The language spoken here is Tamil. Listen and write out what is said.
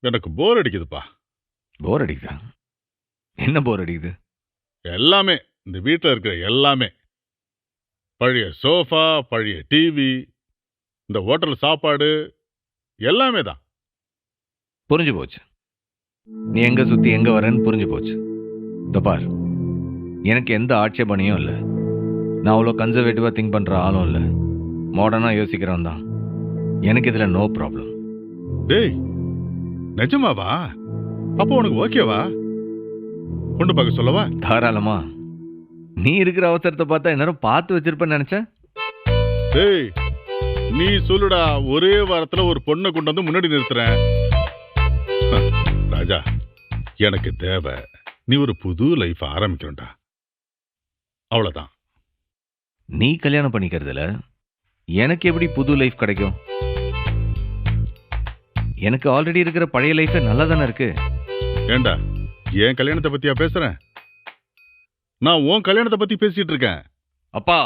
எனக்கு போர் அடிக்குதுப்பா. போர் அடிக்குதா? என்ன போர் அடிக்குது? எல்லாமே, இந்த வீட்டில் இருக்கிற எல்லாமே. பழைய சோஃபா, பழைய டிவி, இந்த ஹோட்டல் சாப்பாடு எல்லாமே தான். புரிஞ்சு போச்சு. நீ எங்க சுத்தி எங்க வரேன்னு புரிஞ்சு போச்சு. இதோ பார், எனக்கு எந்த ஆட்சேபனையும் இல்லை. நான் அவ்வளோ கன்சர்வேட்டிவாக திங்க் பண்ணுற ஆளும் இல்லை. மாடர்னாக யோசிக்கிறவன் தான். எனக்கு இதில் நோ ப்ராப்ளம். டேய், நிஜமாவா? அப்போ உனக்கு ஓகேவா? பொண்ணு பார்க்க சொல்லவா? தாராளமா. நீ இருக்கிற அவசரத்தை பார்த்தா எல்லாரும் பார்த்து வச்சிருப்பேன்னு நினைச்சேன். டேய், நீ சொல்லுடா, ஒரே வாரத்துல ஒரு பொண்ணை கொண்டு வந்து முன்னாடி நிறுத்துறேன். ராஜா, எனக்கு தேவை நீ ஒரு புது லைஃப் ஆரம்பிக்கணும்டா. அவ்வளவுதான். நீ கல்யாணம் பண்ணிக்கிறதுல எனக்கு எப்படி புது லைஃப் கிடைக்கும்? எனக்கு ஆல்ரெடி இருக்கிற பழைய லைஃபே நல்லா தானே இருக்கு. ஏண்டா, என் கல்யாணத்தை பத்தியா பேசுறேன்? நான் உன் கல்யாணத்தை பத்தி பேசிட்டு இருக்கேன். அப்பா,